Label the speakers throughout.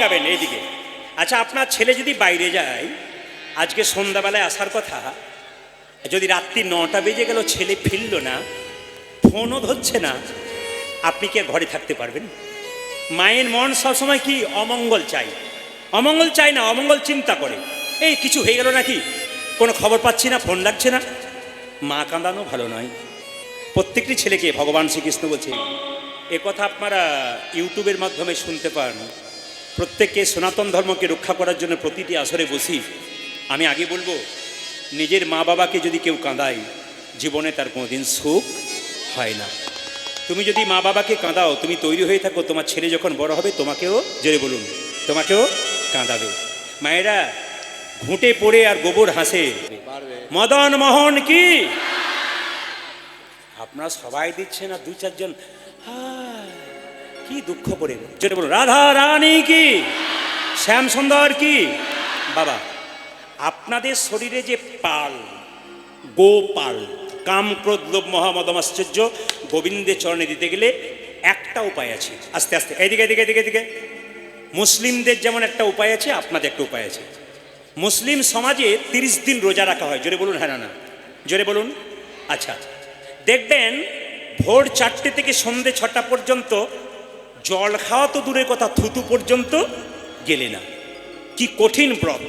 Speaker 1: যাবেন এইদিকে। আচ্ছা, আপনার ছেলে যদি বাইরে যায়, আজকে সন্ধ্যাবেলায় আসার কথা, যদি রাত্রি 9টা বেজে গেল, ছেলে ফিরল না, ফোনও ধরছে না, আপনি কি আর ঘরে থাকতে পারবেন? মায়ের মন সবসময় কি অমঙ্গল চাই, অমঙ্গল চাই না, অমঙ্গল চিন্তা করে। এই কিছু হয়ে গেল নাকি, কোনো খবর পাচ্ছি না, ফোন লাগছে না। মা কাঁদানো ভালো নয়। প্রত্যেকটি ছেলেকে ভগবান শ্রীকৃষ্ণ বলছে, এ কথা আপনারা ইউটিউবের মাধ্যমে শুনতে পান। প্রত্যেককে সনাতন ধর্মকে রক্ষা করার জন্য প্রতিটি আসরে বসি। আমি আগে বলবো, নিজের মা বাবাকে যদি কেউ কাঁদায়, জীবনে তার কোনোদিন সুখ হয় না। তুমি যদি মা বাবাকে কাঁদাও, তুমি তৈরি হয়ে থাকো, তোমার ছেলে যখন বড় হবে তোমাকেও, জোরে বলুন, তোমাকেও কাঁদাবে। মায়েরা ঘুঁটে পড়ে আর গোবর হাসে, মদন মোহন কি। আপনারা সবাই দিচ্ছে না, দু চারজন কি দুঃখ করে, জোরে বলুন, রাধা রানী কি, শ্যাম সুন্দর কি। বাবা, আপনাদের শরীরে যে পাল, গোপাল, কাম ক্রোধ লোভ মোহ মদ আশ্চর্য, গোবিন্দের চরণে দিতে গেলে একটা উপায় আছে। আস্তে আস্তে এদিকে এদিকে এদিকে এদিকে। মুসলিমদের যেমন একটা উপায় আছে, আপনাদের একটা উপায় আছে। মুসলিম সমাজে 30 দিন রোজা রাখা হয়। জোরে বলুন হ্যাঁ না, জোরে বলুন। আচ্ছা, দেখবেন ভোর 4টে থেকে সন্ধে 6টা পর্যন্ত জল খাওয়া তো দূরের কথা, থুতু পর্যন্ত গেলে না। কি কঠিন ব্রত।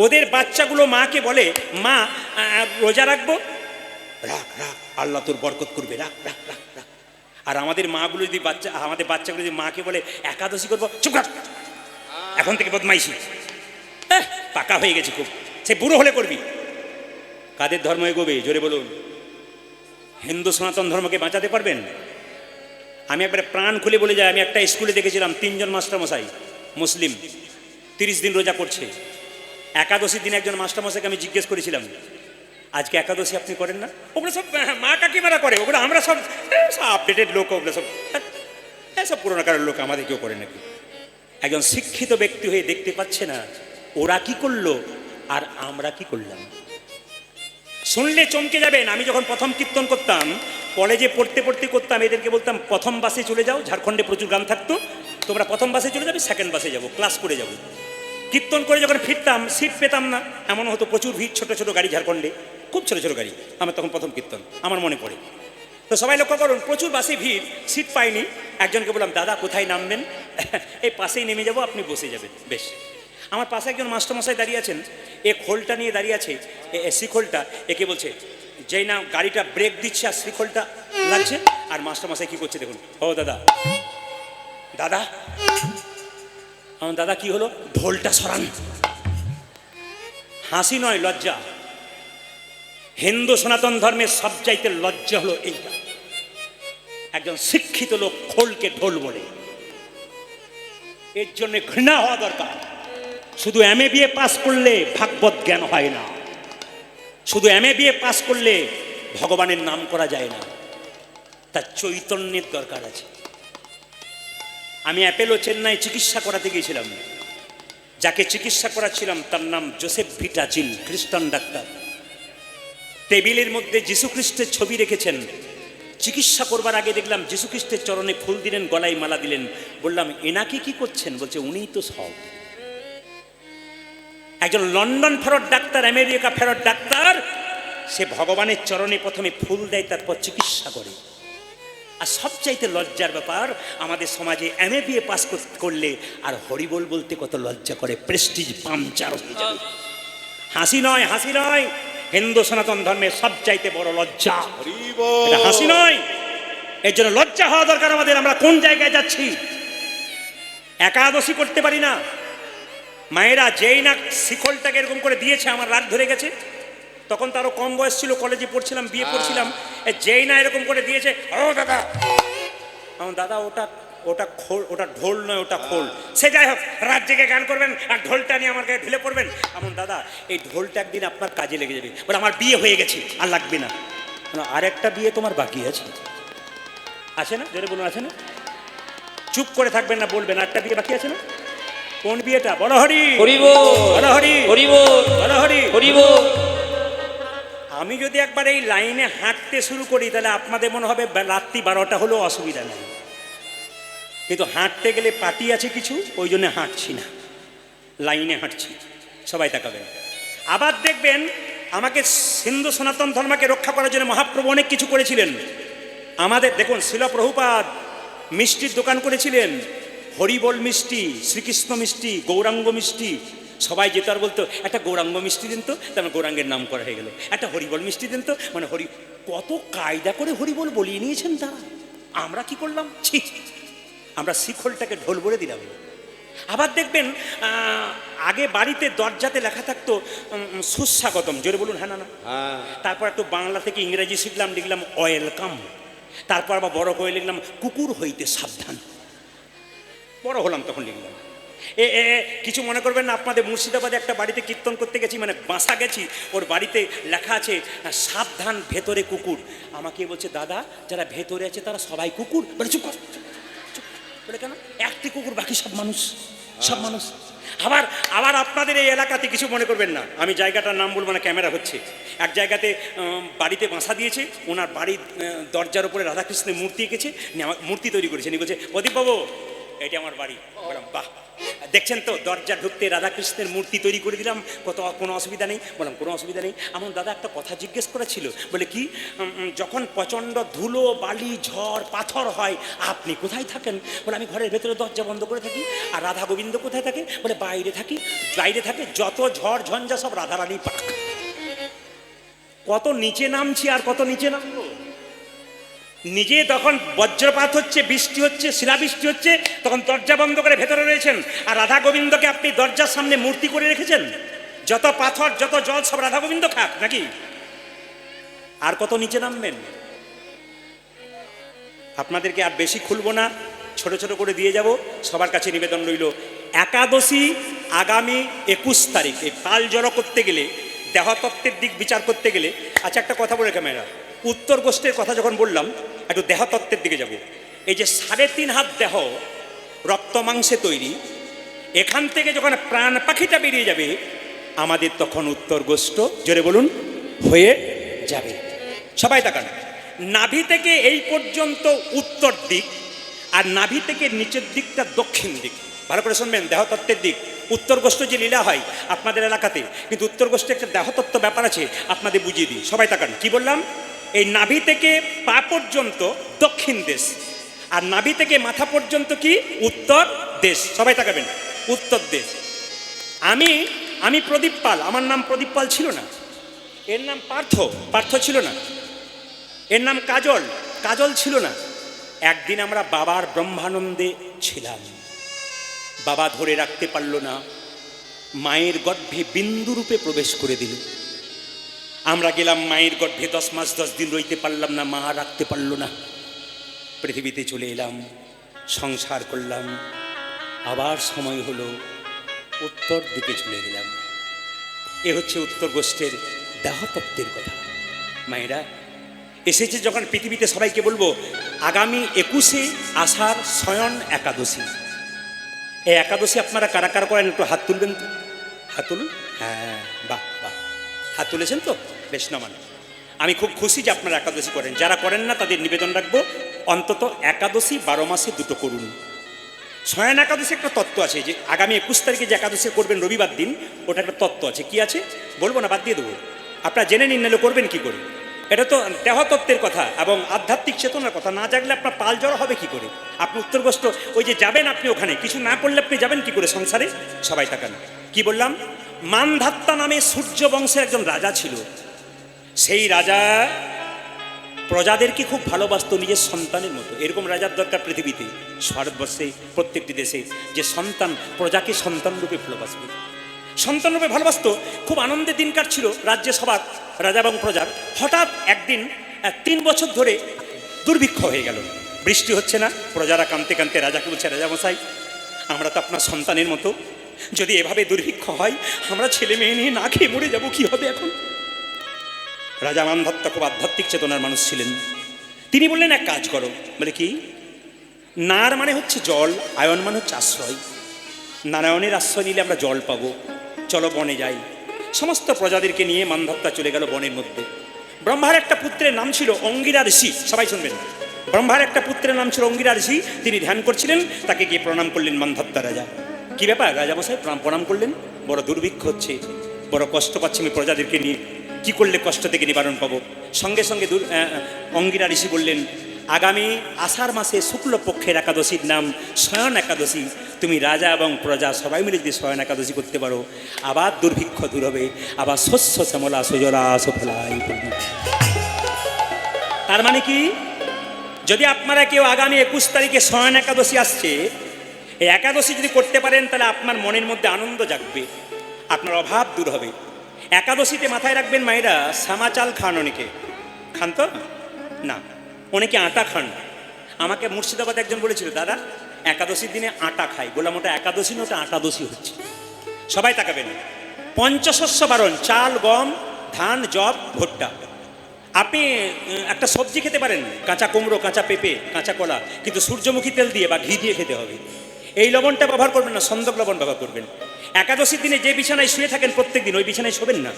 Speaker 1: ওদের বাচ্চাগুলো মাকে বলে, মা রোজা রাখবো, রাখ রাখ, আল্লাহ তোর বরকত করবে, রাখ রাখ রাখ রাখ। আর আমাদের মাগুলো যদি আমাদের বাচ্চাগুলো যদি মাকে বলে একাদশী করবো, চুপ কর, এখন থেকে বদমাইশি, পাকা হয়ে গেছে খুব, সে বুড়ো হলে করবি। কাদের ধর্ম এগোবে, জোরে বলুন? হিন্দু সনাতন ধর্মকে বাঁচাতে পারবেন? আমি একবারে প্রাণ খুলে বলে যাই, আমি একটা স্কুলে দেখেছিলাম 3 জন মাস্টারমশাই মুসলিম 30 দিন রোজা করছে। একাদশীর দিন একজন মাস্টারমশাইকে আমি জিজ্ঞেস করেছিলাম, আজকে একাদশী আপনি করেন না? ওগুলো সব মা কাকিমারা করে, ওগুলো আমরা সব আপডেটেড লোক, ওগুলো সব সব পুরোনো কালের লোক, আমাদের কেউ করে নাকি? একজন শিক্ষিত ব্যক্তি হয়ে দেখতে পাচ্ছে না ওরা কি করলো আর আমরা কি করলাম? শুনলে চমকে যাবেন। আমি যখন প্রথম কীর্তন করতাম, কলেজে পড়তে পড়তে করতাম, এদেরকে বলতাম প্রথম বাসে চলে যাও, ঝাড়খণ্ডে প্রচুর গান থাকতো, তোমরা প্রথম বাসে চলে যাবে, সেকেন্ড বাসে যাবো, ক্লাস করে যাবো। কীর্তন করে যখন ফিরতাম, সিট পেতাম না, এমন হতো, প্রচুর ভিড়, ছোট ছোট গাড়ি, ঝাড়খণ্ডে খুব ছোট ছোট গাড়ি। আমার তখন প্রথম কীর্তন, আমার মনে পড়ে। তো সবাই লক্ষ্য করুন, প্রচুর বাসে ভিড়, সিট পাইনি। একজনকে বললাম, দাদা কোথায় নামবেন? এই পাশেই নেমে যাব, আপনি বসে যাবেন। বেশ। আমার পাশে একজন মাস্টারমশাই দাঁড়িয়ে আছেন, এ খোলটা নিয়ে দাঁড়িয়ে আছে, শিখোলটা, একে বলছে, যেই না গাড়িটা ব্রেক দিচ্ছে আর শিখোলটা লাগছে, আর মাস্টারমশাই কি করছে দেখুন, ও দাদা, দাদা, আমার দাদা কি হলো, ঢোলটা সরান। হাসি নয়, লজ্জা। হিন্দু সনাতন ধর্মের সবচাইতে লজ্জা হলো এইটা, একজন শিক্ষিত লোক খোলকে ঢোল বলে। এর জন্য ঘৃণা হওয়া দরকার। শুধু MA BA পাস করলে ভাগবত জ্ঞান হয় না, শুধু MA BA পাস করলে ভগবানের নাম করা যায় না, তার চৈতন্যের দরকার আছে। আমি অ্যাপেলো চেন্নাই চিকিৎসা করাতে গিয়েছিলাম। যাকে চিকিৎসা করাচ্ছিলাম তার নাম জোসেফ ভিটাজিল, খ্রিস্টান ডাক্তার। টেবিলের মধ্যে যীশুখ্রিস্টের ছবি রেখেছেন। চিকিৎসা করবার আগে দেখলাম যীশুখ্রিস্টের চরণে ফুল দিলেন, গলায় মালা দিলেন। বললাম, এনাকে কি করছেন? বলছে, উনিই তো সব। একজন লন্ডন ফেরত ডাক্তার, আমেরিকা ফেরত ডাক্তার, সে ভগবানের চরণে প্রথমে ফুল দেয়, তারপর চিকিৎসা করে। আর সবচাইতে লজ্জার ব্যাপার, আমাদের সমাজে MA BA পাস করলে আর হরিবোল বলতে কত লজ্জা করে, প্রেস্টিজ পাংচার হয়ে যাবে। হাসি নয়, হাসি নয়, হিন্দু সনাতন ধর্মের সবচাইতে বড় লজ্জা, এটা হাসি নয়। এর জন্য লজ্জা হওয়া দরকার আমাদের। আমরা কোন জায়গায় যাচ্ছি? একাদশী করতে পারি না। মায়েরা যেই না শিখলটাকে এরকম করে দিয়েছে, আমার রাগ ধরে গেছে। তখন তারও কম বয়স ছিল, কলেজে পড়ছিলাম, বিয়ে পড়ছিলাম। যেই না এরকম করে দিয়েছে, ও দাদা, আমার দাদা, ওটা ওটা খোল, ওটা ঢোল নয়, ওটা খোল। সে যাই হোক, রাত জেগে গান করবেন আর ঢোলটা নিয়ে আমার গায়ে ঢেলে পড়বেন। আমার দাদা, এই ঢোলটা একদিন আপনার কাজে লেগে যাবে। বলে, আমার বিয়ে হয়ে গেছে, আর লাগবে না। আর একটা বিয়ে তোমার বাকি আছে, আছে না? জোরে বলুন, আছে না? চুপ করে থাকবেন না, বলবেন, একটা বিয়ে বাকি আছে না? কোন বিয়েটা? বড় হরি, বড় হরি, বড় হরি, আমি যদি একবার এই লাইনে হাঁটতে শুরু করি, তাহলে আপনাদের মনে হবে রাত্রি 12টা হলেও অসুবিধা নেই। কিন্তু হাঁটতে গেলে পাটি আছে কিছু, ওই জন্য হাঁটছি না, লাইনে হাঁটছি। সবাই তাকাবেন। আবার দেখবেন আমাকে হিন্দু সনাতন ধর্মকে রক্ষা করার জন্য মহাপ্রভু অনেক কিছু করেছিলেন। আমাদের দেখুন শিল প্রভুপাদ মিষ্টির দোকান করেছিলেন, হরিবল মিষ্টি, শ্রীকৃষ্ণ মিষ্টি, গৌরাঙ্গ মিষ্টি। সবাই যেত আর বলতো একটা গৌরাঙ্গ মিষ্টি দিন তো, তার গৌরাঙ্গের নাম করা হয়ে গেল। একটা হরিবল মিষ্টি দিন তো, মানে কত কায়দা করে হরিবল বলিয়ে নিয়েছেন তারা। আমরা কি করলাম, ছি, আমরা শিখলটাকে ঢোল বলে দিলাম। আবার দেখবেন আগে বাড়িতে দরজাতে লেখা থাকতো সুস্বাগতম, জোরে বলুন হ্যাঁ না না। তারপর একটু বাংলা থেকে ইংরেজি শিখলাম, লিখলাম ওয়েলকাম। তারপর আবার বড় করে লিখলাম কুকুর হইতে সাবধান। বড় হলাম তখন লিখলাম। কিছু মনে করবেন না, আপনাদের মুর্শিদাবাদে একটা বাড়িতে কীর্তন করতে গেছি, মানে বাসা গেছি, ওর বাড়িতে লেখা আছে সাবধান ভেতরে কুকুর। আমাকে বলছে দাদা যারা ভেতরে আছে তারা সবাই কুকুর। বলে চুপ কর, বলে কেন, একটি কুকুর, বাকি সব মানুষ, সব মানুষ। আবার আবার আপনাদের এই এলাকাতে কিছু মনে করবেন না, আমি জায়গাটার নাম বলবো না, ক্যামেরা হচ্ছে। এক জায়গাতে বাড়িতে বাসা দিয়েছে, ওনার বাড়ির দরজার উপরে রাধাকৃষ্ণের মূর্তি এঁকেছে, মূর্তি তৈরি করেছেন। বলছে প্রদীপবাবু এটি আমার বাড়ি। বললাম বাহ, দেখছেন তো দরজা ঢুকতে রাধাকৃষ্ণের মূর্তি তৈরি করে দিলাম, কোনো অসুবিধা নেই। বললাম কোনো অসুবিধা নেই। আমার দাদা একটা কথা জিজ্ঞেস করা ছিল। বলে কি, যখন প্রচণ্ড ধুলো বালি ঝড় পাথর হয় আপনি কোথায় থাকেন? বলে আমি ঘরের ভেতরে দরজা বন্ধ করে থাকি। আর রাধা গোবিন্দ কোথায় থাকে? বলে বাইরে থাকি। বাইরে থাকে যত ঝড় ঝঞ্ঝা সব রাধারানী পাক। কত নিচে নামছি আর কত নিচে নামবো। নিজে তখন বজ্রপাত হচ্ছে, বৃষ্টি হচ্ছে, শিলাবৃষ্টি হচ্ছে, তখন দরজা বন্ধ করে ভেতরে রয়েছেন। আর রাধা গোবিন্দকে আপনি দরজার সামনে মূর্তি করে রেখেছেন। যত পাথর যত জল সব রাধা গোবিন্দ খাক নাকি? আর কত নিচে নামবেন? আপনাদেরকে আর বেশি খুলবো না, ছোট ছোট করে দিয়ে যাব। সবার কাছে নিবেদন রইল, একাদশী আগামী 21 তারিখ। এই পাল জড়ো করতে গেলে, দেহতত্ত্বের দিক বিচার করতে গেলে, আচ্ছা একটা কথা বলে ক্যামেরা, উত্তর গোষ্ঠীর কথা যখন বললাম, একটু দেহতত্ত্বের দিকে যাব। এই যে 3.5 হাত দেহ রক্ত মাংসে তৈরি, এখান থেকে যখন প্রাণ পাখিটা বেরিয়ে যাবে আমাদের তখন উত্তর গোষ্ঠ, জোরে বলুন, হয়ে যাবে। সবাই তাকান, নাভি থেকে এই পর্যন্ত উত্তর দিক, আর নাভি থেকে নিচের দিকটা দক্ষিণ দিক। ভালো করে শুনবেন, দেহতত্ত্বের দিক। উত্তর গোষ্ঠ যে লীলা হয় আপনাদের এলাকাতে, কিন্তু উত্তর গোষ্ঠে একটা দেহতত্ত্ব ব্যাপার আছে, আপনাদের বুঝিয়ে দিই। সবাই তাকান, কি বললাম? এই নাভি থেকে পা পর্যন্ত দক্ষিণ দেশ, আর নাভি থেকে মাথা পর্যন্ত কি উত্তর দেশ। সবাই তাকাবেন, উত্তর দেশ। আমি প্রদীপ পাল, আমার নাম প্রদীপ পাল ছিল না, এর নাম পার্থ ছিল না, এর নাম কাজল ছিল না। একদিন আমরা বাবার ব্রহ্মানন্দে ছিলাম, বাবা ধরে রাখতে পারল না, মায়ের গর্ভে বিন্দু রূপে প্রবেশ করে দিল। আমরা গেলাম মায়ের গর্ভে, 10 মাস 10 দিন রইতে পারলাম না, মা রাখতে পারল না। পৃথিবীতে চলে এলাম, সংসার করলাম, আবার সময় হলো, উত্তর দিকে চলে গেলাম। এ হচ্ছে উত্তর গোষ্ঠের দেহতত্ত্বের কথা। মায়েরা এসেছে যখন পৃথিবীতে, সবাইকে বলবো আগামী 21শে আষাঢ় শয়ন একাদশী। এই একাদশী আপনারা কারা কারা করেন একটু হাত তুলবেন তো, হাত তুলুন। হ্যাঁ, বাহ বাহ, হাত তুলেছেন তো, বেশ নামান। আমি খুব খুশি যে আপনারা একাদশী করেন। যারা করেন না তাদের নিবেদন রাখবো, অন্তত একাদশী 12 মাসে 2টো করুন। শয়ন একাদশী একটা তত্ত্ব আছে, যে আগামী 21 তারিখে যে একাদশী করবেন রবিবার দিন, ওটা একটা তত্ত্ব আছে। কি আছে বলবো না, বাদ দিয়ে দেবো, আপনারা জেনে নিন, নাহলে করবেন কি করে। এটা তো দেহতত্ত্বের কথা এবং আধ্যাত্মিক চেতনার কথা। না জাগলে আপনার পাল জড়ো হবে কি করে? আপনি উত্তরগ্রস্ত, ওই যে যাবেন আপনি ওখানে, কিছু না করলে আপনি যাবেন কি করে সংসারে? সবাই তাকান, কি বললাম? মানধাত্তা নামে সূর্য বংশের একজন রাজা ছিল। সেই রাজা প্রজাদেরকে খুব ভালোবাসতো নিজের সন্তানের মতো। এরকম রাজার দরকার পৃথিবীতে, ভারতবর্ষে প্রত্যেকটি দেশে, যে সন্তান প্রজাকে সন্তান রূপে ভালোবাসবে, সন্তান রূপে ভালোবাসতো। খুব আনন্দের দিন কাটছিল রাজ্যে সবার, রাজা এবং প্রজার। হঠাৎ একদিন 3 বছর ধরে দুর্ভিক্ষ হয়ে গেল, বৃষ্টি হচ্ছে না। প্রজারা কাঁদতে কাঁদতে রাজাকে বলছে, রাজামশাই আমরা তো আপনার সন্তানের মতো, যদি এভাবে দুর্ভিক্ষ হয় আমরা ছেলে মেয়ে নিয়ে না খেয়ে মরে যাবো, কি হবে এখন? রাজা মানধাত্তা খুব আধ্যাত্মিক চেতনার মানুষ ছিলেন। তিনি বললেন এক কাজ করো। বলে কি? নার মানে হচ্ছে জল, আয়ন মানে হচ্ছে আশ্রয়। নারায়ণের আশ্রয় নিলে আমরা জল পাবো, চলো বনে যাই। সমস্ত প্রজাদেরকে নিয়ে মানধাত্তা চলে গেল বনের মধ্যে। ব্রহ্মার একটা পুত্রের নাম ছিল অঙ্গিরা ঋষি। সবাই শুনবেন, ব্রহ্মার একটা পুত্রের নাম ছিল অঙ্গিরা ঋষি, তিনি ধ্যান করছিলেন, তাকে গিয়ে প্রণাম করলেন মান্ধাত্তা রাজা। কি ব্যাপার রাজা মশাই, প্রণাম করলেন? বড় দুর্ভিক্ষ হচ্ছে, বড় কষ্ট পাচ্ছি আমি প্রজাদেরকে নিয়ে, কি করলে কষ্ট থেকে নিবারণ পাবো? সঙ্গে সঙ্গে অঙ্গিরা ঋষি বললেন, আগামী আষাঢ় মাসে শুক্লপক্ষের একাদশীর নাম শয়ন একাদশী, তুমি রাজা এবং প্রজা সবাই মিলে যদি শয়ন একাদশী করতে পারো, আবার দুর্ভিক্ষ দূর হবে, আবার শস্য শ্যামলা সুজলা সুফলাই। তার মানে কি, যদি আপনারা কেউ আগামী 21 তারিখে শয়ন একাদশী আসছে, এই একাদশী যদি করতে পারেন, তাহলে আপনার মনের মধ্যে আনন্দ জাগবে, আপনার অভাব দূর হবে। একাদশীতে মাথায় রাখবেন মায়েরা, শ্যামা চাল খান, অনেকে খান তো না, অনেকে আটা খান। আমাকে মুর্শিদাবাদ একজন বলেছিল, দাদা একাদশীর দিনে আটা খাই। বললাম ওটা একাদশী না, ওটা আটাদশী হচ্ছে। সবাই তাকাবেন, পঞ্চশস্য বারণ, চাল, গম, ধান, যব, ভুট্টা। আপনি একটা সবজি খেতে পারেন, কাঁচা কুমড়ো, কাঁচা পেঁপে, কাঁচা কলা, কিন্তু সূর্যমুখী তেল দিয়ে বা ঘি দিয়ে খেতে হবে। এই লবণটা ব্যবহার করবেন না, সন্দক লবণ ব্যবহার করবেন। একাদশীর দিনে যে বিছানায় শুয়ে থাকেন প্রত্যেক দিন, ওই বিছানায় শোবেন না।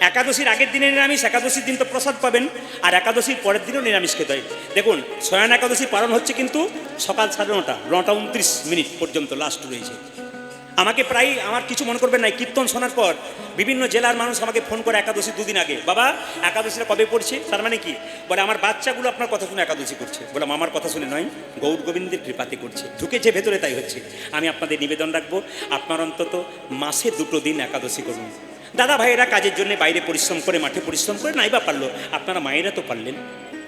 Speaker 1: একাদশীর আগের দিনে নিরামিষ, একাদশীর দিন তো প্রসাদ পাবেন, আর একাদশীর পরের দিনও নিরামিষ খেতে হয়। দেখুন শয়ন একাদশী পালন হচ্ছে কিন্তু সকাল 9:30, 9:29 পর্যন্ত লাস্ট রয়েছে। আমাকে প্রায়, আমার কিছু মনে করবেন না, কীর্তন শোনার পর বিভিন্ন জেলার মানুষ আমাকে ফোন করে একাদশী 2 দিন আগে, বাবা একাদশীটা কবে পড়ছে? তার মানে কি, বলে আমার বাচ্চাগুলো আপনার কথা শুনে একাদশী করছে। বললাম আমার কথা শুনে নয়, গৌর গোবিন্দের কৃপাতে করছে, ঢুকেছে ভেতরে তাই হচ্ছে। আমি আপনাদের নিবেদন রাখবো, আপনার অন্তত মাসে 2 দিন একাদশী করুন। দাদা ভাইয়েরা কাজের জন্য বাইরে পরিশ্রম করে, মাঠে পরিশ্রম করে, নাই বা পারলো, আপনারা মায়েরা তো পারলেন,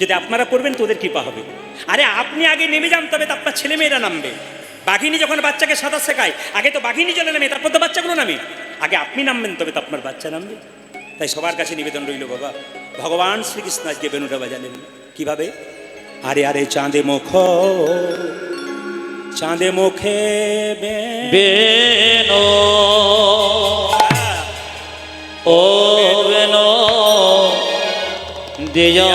Speaker 1: যদি আপনারা করবেন তো ওদের কৃপা হবে। আরে আপনি আগে নেমে যান, তবে তো আপনার ছেলেমেয়েরা নামবে। বাঘিনী যখন বাচ্চাকে সাঁতার শেখায়, আগে তো বাঘিনী জলে নামে, তারপর তো বাচ্চাগুলো নামে। আগে আপনি নামবেন, তবে তো আপনার বাচ্চা নামবে। তাই সবার কাছে নিবেদন রইল বাবা, ভগবান শ্রীকৃষ্ণ আজকে বেনুটা বাজালেন কিভাবে? আরে আরে চাঁদে মুখ, চাঁদে মুখে
Speaker 2: বেনো, ও বেনো দিয়া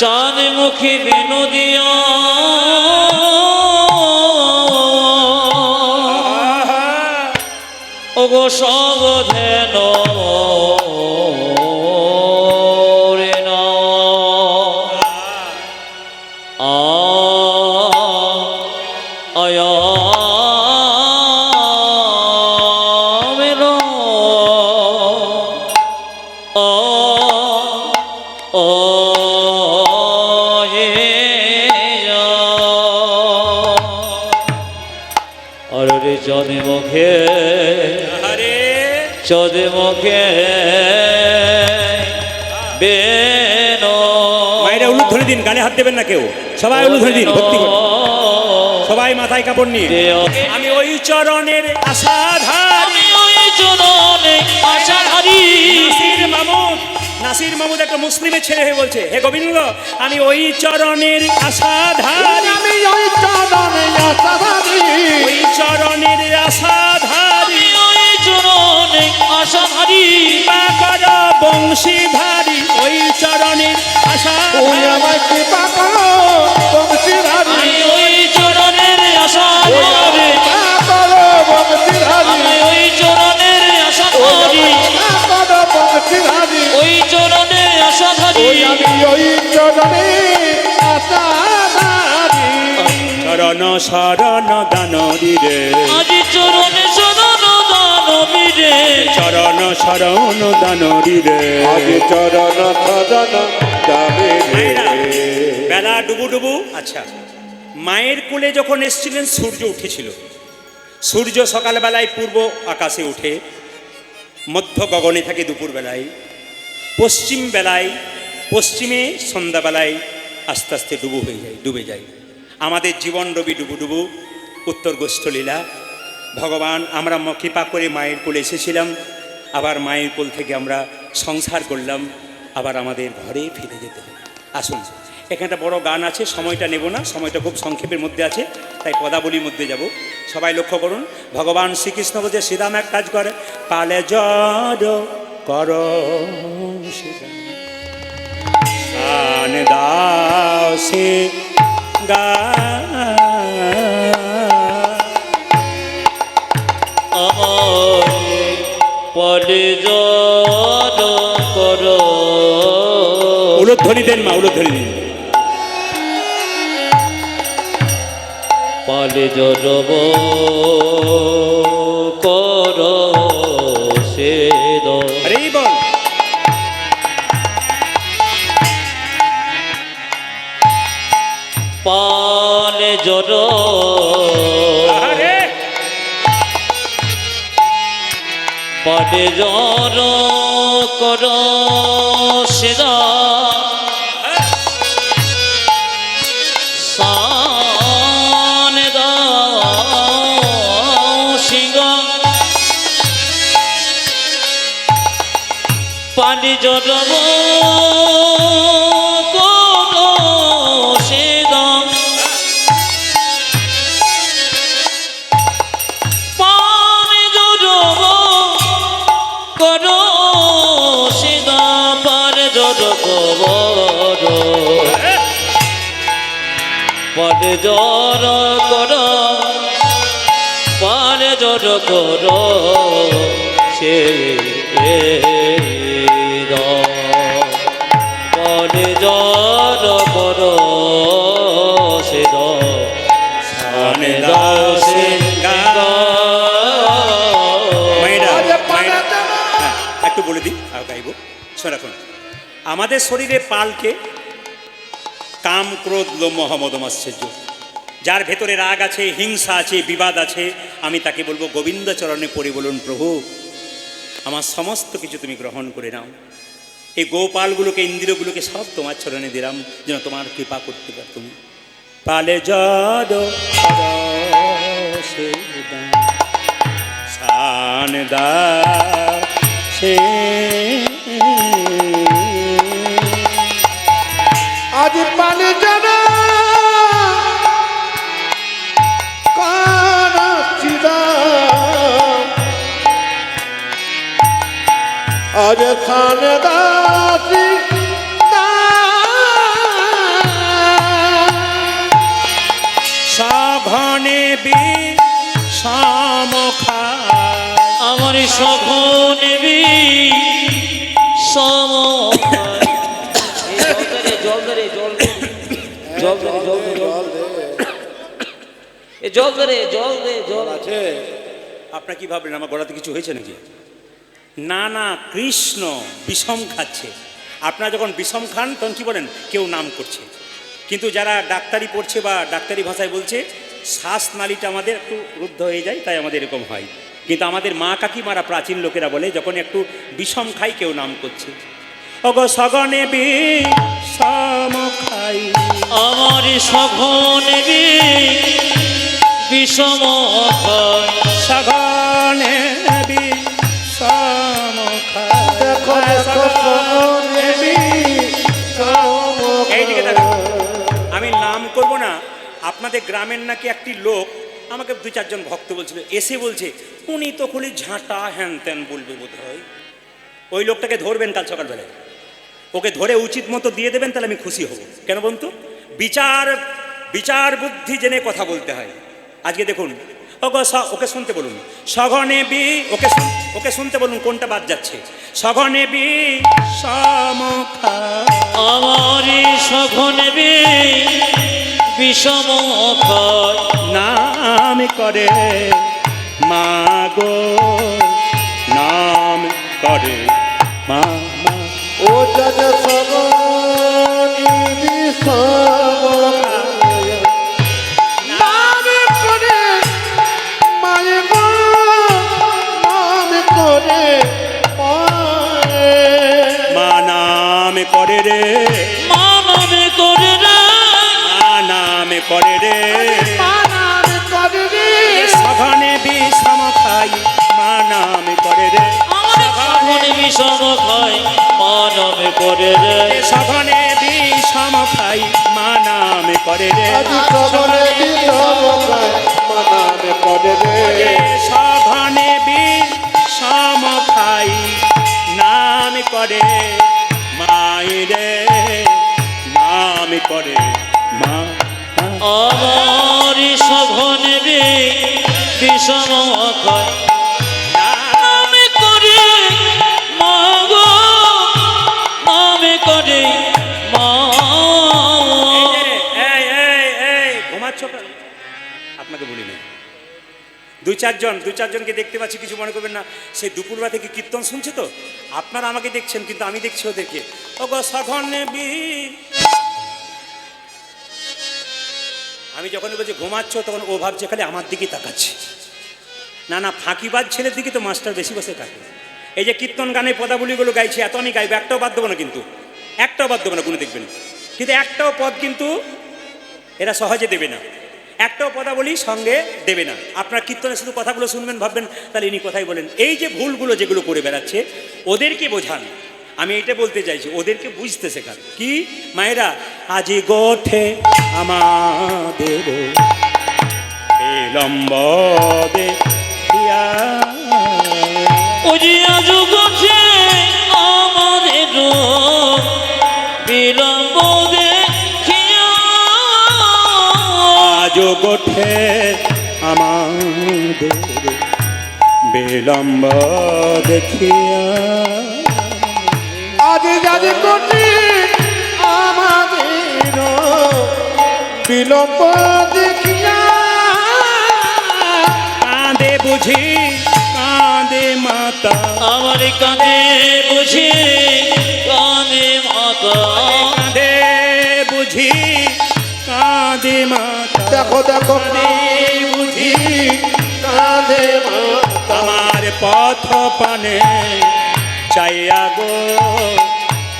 Speaker 2: চাঁদ মুখী বেনু দিয়া ওগো সবধেন রে না আয়া মেলো ও আরে চাঁদে মুখে, চাঁদে মুখে বেনো।
Speaker 1: মায়েরা উলু ধরে দিন, গালে হাত দেবেন না কেউ, সবাই উলু ধরে দিন, ভক্তি করে সবাই মাথায় কাপড় নিয়ে। আমি ওই চরণের আশাধারী,
Speaker 2: ওই চরণে আশাধারী।
Speaker 1: নাসির মাহমুদ একটা মুসলিমের ছেলে হয়ে বলছে, হে গোবিন্দ আমি ওই চরণের আশাধারী,
Speaker 3: আমি ওই চরণের আশাধারী,
Speaker 1: ওই চরণের আশাধারী,
Speaker 2: ওই চরণে আশাধারী।
Speaker 1: কৃপা কর বংশীধারী, ওই চরণের আশাধারী,
Speaker 3: ওই আমার কৃপা করো বংশীধারী,
Speaker 2: ওই চরণের আশাধারী,
Speaker 3: কৃপা করো বংশীধারী,
Speaker 2: ওই চরণের আশাধারী,
Speaker 3: কৃপা করো বংশীধারী,
Speaker 2: ওই চরণে আশাধারী।
Speaker 3: ওই আমি ওই চরণের আশাধারী।
Speaker 1: চরণ শরণ দানবী রে,
Speaker 2: আজি চরণে শরণ দানবী রে,
Speaker 1: চরণ শরণ দানবী রে,
Speaker 3: আগে চরণ সদন যাবে রে।
Speaker 1: বেলা ডুবু ডুবু। আচ্ছা, মায়ের কোলে যখন এসেছিলেন সূর্য উঠেছিল। সূর্য সকালবেলায় পূর্ব আকাশে উঠে, মধ্য গগনে থাকে দুপুরবেলায়, পশ্চিম বেলায়, পশ্চিমে সন্ধ্যাবেলায় আস্তে আস্তে ডুবে যায়। আমাদের জীবন রবি ডুবু ডুবু, উত্তর গোষ্ঠ লীলা। ভগবান আমরা কৃপা করে মায়ের কোলে এসেছিলাম, আবার মায়ের কোল থেকে আমরা সংসার করলাম, আবার আমাদের ঘরে ফিরে যেতে হবে। আসুন, এখানে একটা বড় গান আছে, সময়টা নেব না, সময়টা খুব সংক্ষেপের মধ্যে আছে, তাই পদাবলীর মধ্যে যাব। সবাই লক্ষ্য করুন, ভগবান শ্রীকৃষ্ণ বলছে শ্রীরাম এক কাজ করে, পালে জড় কর শ্রীরাম দাসে গা উলুধ্বনি দেন মা, উলুধ্বনি দিন।
Speaker 2: পালে জড়ব কর সে
Speaker 1: আরে বল
Speaker 2: পালে জড়
Speaker 1: আরে
Speaker 2: পালে জড় কর সে সানে দাও সিংহ পালি জড়ব কর সে পানি জড়ব কর সে পারে জড় কর পারে জড় কর পারে জড় কর সে পারে জড় কর সে সানে দাও সে
Speaker 1: মায়েরা, মায়েরা, হ্যাঁ, একটু বলে দিই আর গাইব। শোন, এখন আমাদের শরীরে পালকে কাম, ক্রোধ, লোভ, মোহ, মদ, মাৎসর্য, যার ভেতরে রাগ আছে, হিংসা আছে, বিবাদ আছে, আমি তাকে বলবো গোবিন্দ চরণে পড়ে বলুন, প্রভু আমার সমস্ত কিছু তুমি গ্রহণ করে নাও। এই গোপালগুলোকে, ইন্দ্রিয়গুলোকে সব তোমার চরণে দিলাম, যেন তোমার কৃপা করতে পার তুমি। পালে জড় সে শান দা সে
Speaker 3: আজ পানি জানা আজ খানে দাসী
Speaker 1: সাঘনে বি সমখা
Speaker 2: আমার সঘনে বি সম জল ধরে জল জল ধরে জল এ জল ধরে জল দে জল
Speaker 3: আছে।
Speaker 1: আপনার কি ভাবলেন আমার গলাতে কিছু হয়েছে নাকি? না না, কৃষ্ণ বিষম খাচ্ছে। আপনারা যখন বিষম খান তখন কি বলেন? কেউ নাম করছে। কিন্তু যারা ডাক্তারি পড়ছে বা ডাক্তারি ভাষায় বলছে, শ্বাসনালীটা আমাদের একটু রুদ্ধ হয়ে যায়, তাই আমাদের এরকম হয়। কিন্তু আমাদের মা কাকিমারা, প্রাচীন লোকেরা বলে, যখন একটু বিষম খাই কেউ নাম করছে। অগো সগনে বিষম খাই
Speaker 2: আমার সঘনে বি বিষম
Speaker 1: সগনে বিষম খাই।
Speaker 3: দেখো দেখো সগনে
Speaker 1: এইদিকে দেখো, আমি নাম করব না। আপনাদের গ্রামের নাকি একটি লোক আমাকে 2-4 জন ভক্ত বলছিল, এসে বলছে উনি তো খুলি ঝাঁটা হ্যান ত্যান বলবে বোধ হয়। ওই লোকটাকে ধরবেন কাল সকালবেলায়, ওকে ধরে উচিত মতো দিয়ে দেবেন, তাহলে আমি খুশি হব। কেন বলুন তো? বিচার বুদ্ধি জেনে কথা বলতে হয়। আজকে দেখুন, ওকে শুনতে বলুন, সঘনে বি, ওকে শুনতে বলুন কোনটা বাদ যাচ্ছে। সঘনে বি সমখা
Speaker 2: আমার সঘনে বি বিষম
Speaker 1: নাম করে মাগো, নাম করে মা।
Speaker 3: ও যজ সগনি বিষম নাম করে মায়ে গো, নাম করে
Speaker 1: মা নাম করে রে,
Speaker 2: মা নামে করে রে,
Speaker 1: মা নাম করে রে,
Speaker 3: নাম করে রে
Speaker 1: সঘনে বিষম খাই মা নাম করে রে,
Speaker 2: আমার সঘনে বিষম খাই মা নামে করে রে,
Speaker 1: সঘনে বিষম খাই মা নাম করে রে,
Speaker 3: আজ সগনে বিষম খাই মা নাম করে রে
Speaker 1: সঘনে বিষম খাই নাম করে মায়েরে, নাম করে মা।
Speaker 2: আমার সঘনে বি বিষম খাই নামে করে মা গো, নামে করে
Speaker 1: দু চারজনকে দেখতে পাচ্ছি, কিছু মনে করবেন না। সেই দুপুরবেলা থেকে কীর্তন শুনছে তো, আপনারা আমাকে দেখছেন কিন্তু আমি দেখছি ওদেরকে। ও গো সখন নেবি, আমি যখন বলছি ঘুমাচ্ছ তখন ও ভাবছে খালি আমার দিকেই তাকাচ্ছে। না না, ফাঁকিবাজ ছেলের দিকে তো মাস্টার বেশি বসে থাকে। এই যে কীর্তন গানের পদাবলীগুলো গাইছে, এত আমি গাইবো, একটাও বাদ দেবো না, কিন্তু একটাও বাদ দেবো না, কোনো দেখবেন। কিন্তু একটাও পদ কিন্তু এরা সহজে দেবে না, একটাও পদাবলী সঙ্গে দেবে না। আপনার কীর্তনে শুধু কথাগুলো শুনবেন, ভাববেন তাহলে ইনি কথাই বলেন। এই যে ভুলগুলো যেগুলো করে বেড়াচ্ছে, ওদেরকে বোঝান। আমি এটা বলতে চাইছি, ওদেরকে বুঝতে শেখান। কি মায়েরা, আজি গোঠে আমাদের বিলম্ব দেখিয়া,
Speaker 2: ওই যে আজ গছে আমাদের বিলম্ব দেখিয়া,
Speaker 1: আজ গোঠে আমাদের বিলম্ব দেখিয়া,
Speaker 3: আজ যাজ কোটি আমাদের বিলম্ব দেখিয়া,
Speaker 1: কাঁদে বুঝি কাঁদে মাতা,
Speaker 2: আমার কাঁধে বুঝি কানে মাতা,
Speaker 1: কাঁদে বুঝি কাঁদে মাতা,
Speaker 3: দেখো দেখো বুঝি কাঁধে মাতা,
Speaker 1: আমার পথ পানে চাইয়া গো,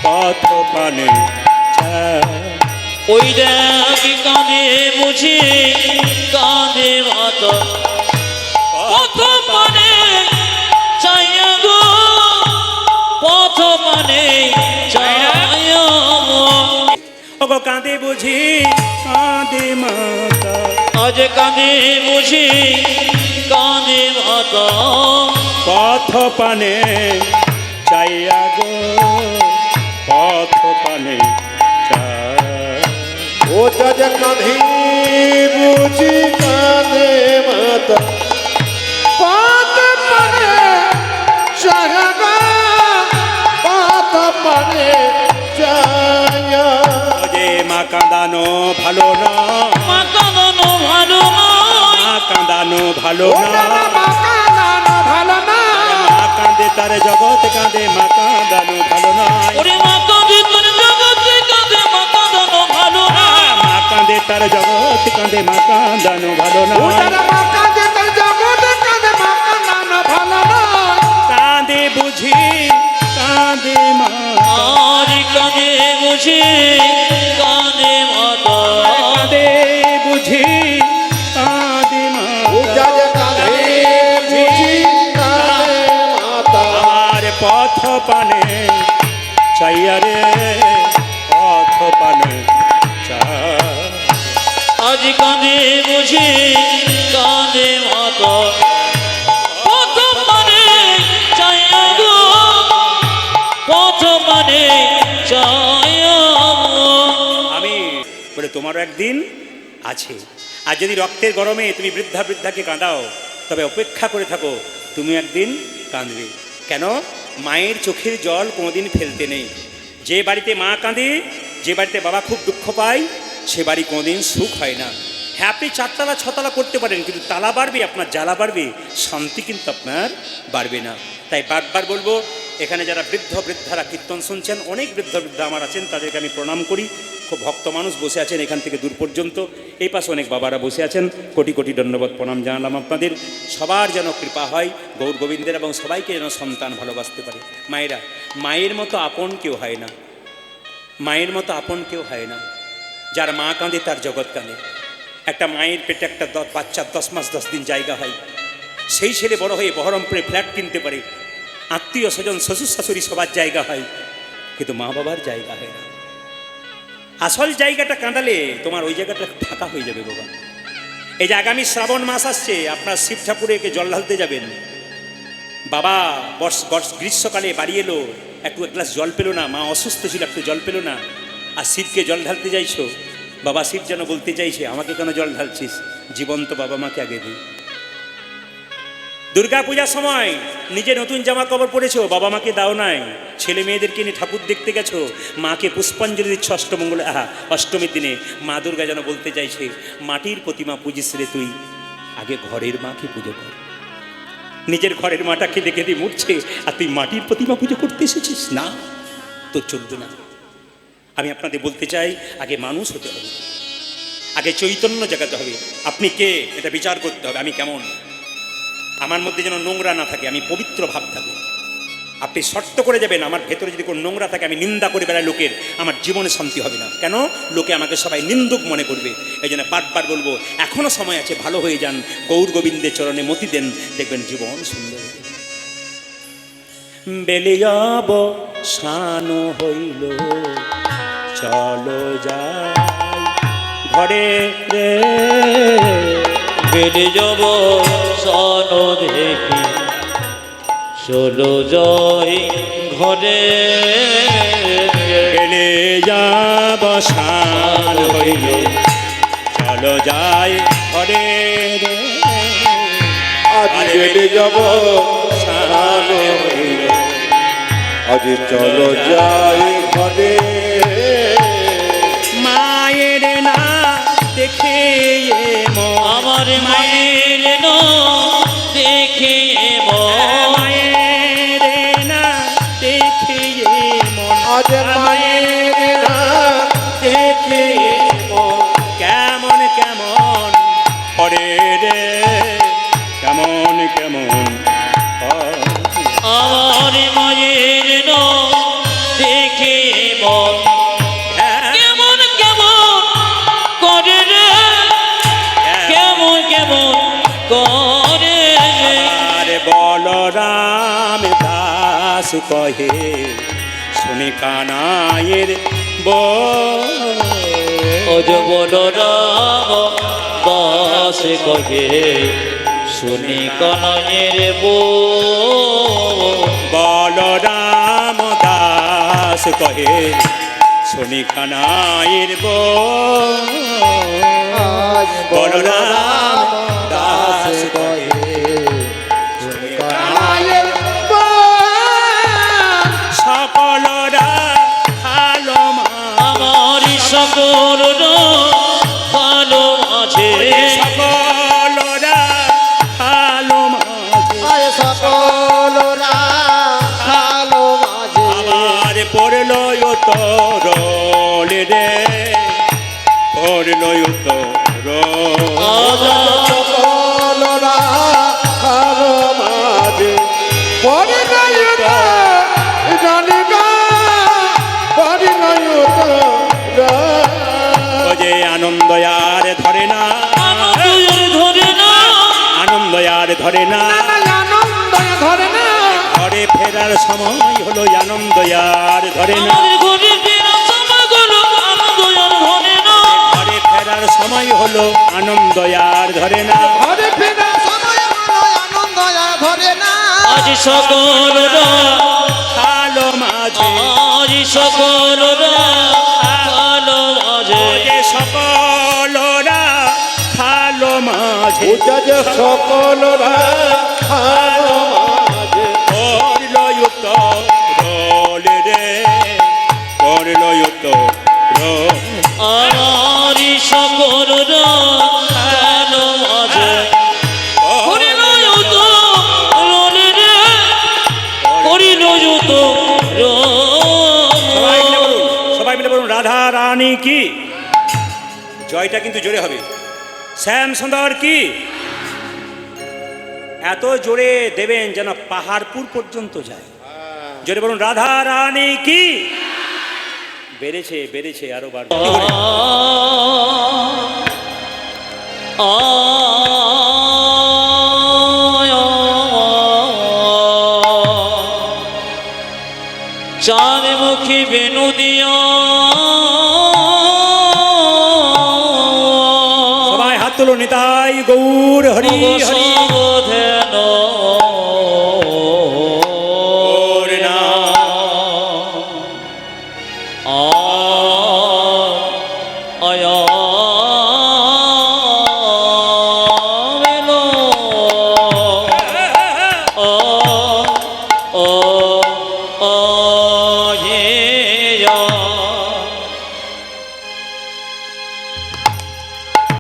Speaker 1: পথ পানে চাই।
Speaker 2: ওই দেখ কানে বুঝি কানে মাতা, পথ মানে চাইয়া গো, পথ মানে চাইয়া।
Speaker 1: ওগো কাঁদে বুঝি কাঁদে মাতা,
Speaker 2: আজ কানে বুঝি কানে মাতা,
Speaker 1: পথ পানে চাইয়া গো, পথ পানে চাই।
Speaker 3: ও যাজ কাঁধি বুঝি কাঁধে মাতা, পথ পানে সাহাগা, পথ পানে চায়া।
Speaker 1: ও যে মা কাঁদানো ভালো না,
Speaker 2: মা কাঁদানো ভালো নয়,
Speaker 1: মা কাঁদানো ভালো
Speaker 3: ও
Speaker 1: না,
Speaker 3: বাবা মাকা দানো ভালো না,
Speaker 1: মা কাঁদে তার জগৎ কাঁদে, মা কাঁদানো ভালো নয়।
Speaker 2: ওরে মা কাঁদে তোর জগতে কাঁদে, মা কাঁদানো ভালো নয়,
Speaker 1: মা কাঁদে তার জগৎ কাঁদে, মা কাঁদানো ভালো
Speaker 3: ও
Speaker 1: নয়।
Speaker 3: তারা মাকা যে তার জগতে কাঁদে, মাকা দানো ভালো না,
Speaker 1: কাঁদে বুঝি কাঁদে মা,
Speaker 2: আর কানে বুঝি কানে মাতা,
Speaker 1: কাঁদে বুঝি কাঁদে মা,
Speaker 3: ও যাজ কাঁধি বুঝি কাঁধে মাতা,
Speaker 1: আমার পথ পানে চাইয়া রে, পথ পানে চাই।
Speaker 2: আজ কানে বুঝি কানে মাতা, পথ মানে চাইয়া গো, পথ মানে চাইয়া।
Speaker 1: আমি বলে তোমারও একদিন আছে। আর যদি রক্তের গরমে তুমি বৃদ্ধাকে কাঁদাও, তবে অপেক্ষা করে থাকো, তুমি একদিন কাঁদবে। কেন? মায়ের চোখের জল কোনোদিন ফেলতে নেই। যে বাড়িতে মা কাঁদে, যে বাড়িতে বাবা খুব দুঃখ পায়, সে বাড়ি কোনোদিন সুখ হয় না। হ্যাঁ, আপনি 4 তলা 6 তলা করতে পারেন, কিন্তু তালা বাড়বে, আপনার জ্বালা বাড়বে, শান্তি কিন্তু আপনার বাড়বে না। তাই বারবার বলবো, এখানে যারা বৃদ্ধারা কীর্তন শুনছেন, অনেক বৃদ্ধা আমার আছেন, তাদেরকে আমি প্রণাম করি। খুব ভক্ত মানুষ বসে আছেন এখান থেকে দূর পর্যন্ত, এই পাশে অনেক বাবারা বসে আছেন, কোটি কোটি ধন্যবাদ প্রণাম জানালাম আপনাদের। সবার যেন কৃপা হয় গৌর গোবিন্দের, এবং সবাইকে যেন সন্তান ভালোবাসতে পারে। মায়েরা, মায়ের মতো আপন কেউ হয় না, মায়ের মতো আপন কেউ হয় না। যার মা কাঁদে তার জগৎ কাঁদে। একটা মায়ের পেটে একটা বাচ্চার 10 মাস 10 দিন জায়গা হয়, সেই ছেলে বড় হয়ে বহরমপুরে ফ্ল্যাট কিনতে পারে, আত্মীয় স্বজন শ্বশুর শাশুড়ি সবার জায়গা হয়, কিন্তু মা বাবার জায়গা হয় না। আসল জায়গাটা কাঁদালে তোমার ওই জায়গাটা ফাঁকা হয়ে যাবে বাবা। এই যে আগামী শ্রাবণ মাস আসছে, আপনার শিব ঠাকুরকে জল ঢালতে যাবেন। বাবা গ্রীষ্মকালে বাড়ি এলো, এক গ্লাস জল পেলো না, মা অসুস্থ ছিল, একটু জল পেলো না, আর শিবকে জল ঢালতে চাইছো। বাবা শিব যেন বলতে চাইছে, আমাকে কেন জল ঢালছিস, জীবন্ত বাবা মাকে আগে দিই। দুর্গা পূজার সময় নিজে নতুন জামা কাপড় পরেছো, বাবা মাকে দাও নাই, ছেলে মেয়েদেরকে নিয়ে ঠাকুর দেখতে গেছো, মাকে পুষ্পাঞ্জলি দিচ্ছ অষ্টমীর দিনে। মা দুর্গা যেন বলতে চাইছে, মাটির প্রতিমা পুজিস রে তুই, আগে ঘরের মাকে পুজো কর। নিজের ঘরের মাটা কেঁদে কেঁদে মরছে, আর তুই মাটির প্রতিমা পুজো করতে এসেছিস? না, তো চলবে না। আমি আপনাদের বলতে চাই, আগে মানুষ হতে হবে, আগে চৈতন্য জাগাতে হবে। আপনি কে এটা বিচার করতে হবে, আমি কেমন। আমার মধ্যে যেন নোংরা না থাকে, আমি পবিত্র ভাব থাকে। আপনি শর্ত করে যাবেন, আমার ভেতরে যদি কোনো নোংরা থাকে, আমি নিন্দা করে বেড়াই লোকের, আমার জীবনে শান্তি হবে না। কেন? লোকে আমাকে সবাই নিন্দুক মনে করবে। এই জন্য বারবার বলবো, এখনো সময় আছে, ভালো হয়ে যান, গৌর গোবিন্দের চরণে মতি দেন, দেখবেন জীবন সুন্দর হবে। বেলিয়াব শানো হইল, চলো যাই ঘরে রে।
Speaker 2: বেড়ে যাব সন দেখি, চলো যাই ঘরে।
Speaker 1: গেলে যাব শান হইল, চলো যাই ঘরে রে।
Speaker 3: আজ বেড়ে যাব শান হইল, আজ চলো যাই ঘরে।
Speaker 1: মায়ের না দেখে মন,
Speaker 2: আমার মায়ের না দেখে
Speaker 1: মায়ের না দেখে মন,
Speaker 3: আজ মায়ের না দেখে মন,
Speaker 1: কেমন কেমন করে রে, কেমন কেমন করে।
Speaker 2: আমার মায়ের না দেখে মন কেমন কেমন করে রে, কেমন কেমন করে রে।
Speaker 1: আর বলরাম দাস কহে, শুনে কানাইয়ের
Speaker 2: ওজ বলরাম দাস কহে, শুনি কানাইয়ের
Speaker 1: বলরাম দাস কহে, শুনি কানাইয়ের
Speaker 3: আজ
Speaker 1: বলরাম দাস কহে, শুনি
Speaker 3: মায়ের বল।
Speaker 1: সকলরা ভালো মা,
Speaker 2: আমার সকল ভালো আছে,
Speaker 1: সকলরা ভালো মাঝে,
Speaker 3: আয় সকলরা ভালো মাঝে।
Speaker 1: আমার পড়ল তোর রে, পড়ল তোর।
Speaker 3: সকলরা ভালো মাঝে, পরে নাই তো জানি না, পরে নাই তো
Speaker 1: ও যে আনন্দ আর ধরে না,
Speaker 2: ধরে না
Speaker 1: আনন্দ আর ধরে না,
Speaker 3: আনন্দ ধরে না।
Speaker 1: ঘরে ফেরার সময় হলো, আনন্দ আর ধরে না,
Speaker 2: আমাদের ঘরে ফেরার সময় হলো, আনন্দ আর ধরে না।
Speaker 1: ঘরে ফেরার সময় হলো, আনন্দ আর ধরে না।
Speaker 3: ঘরে ফেরার সময় হলো, আনন্দ আর ধরে না।
Speaker 2: আজ সকলরা
Speaker 1: ভালো মাঝে,
Speaker 2: আজ সকলরা ভালো মাঝে,
Speaker 1: ও যে সকলরা ভালো মাঝে,
Speaker 3: পূজা যে সকলরা ভালো মাঝে।
Speaker 1: করল তোর রে, করল তোর।
Speaker 2: আমার সকলরা ভালো মাঝে, করিল যত রোলে রে, করিল যত
Speaker 1: সবাই মিলে বলুন রাধা রানী কি। জয়টা কিন্তু জোরে হবে। শ্যাম সুন্দর কি। এত জোরে দেবেন যেন পাহাড়পুর পর্যন্ত যায়। জোরে বলুন রাধা রানী কি। বেড়েছে বেড়েছে আরো বাড়বে।
Speaker 2: চাঁদ মুখী বেনু দিয়া,
Speaker 1: সবাই হাত তুলো, নিতাই গৌর হরি হরি।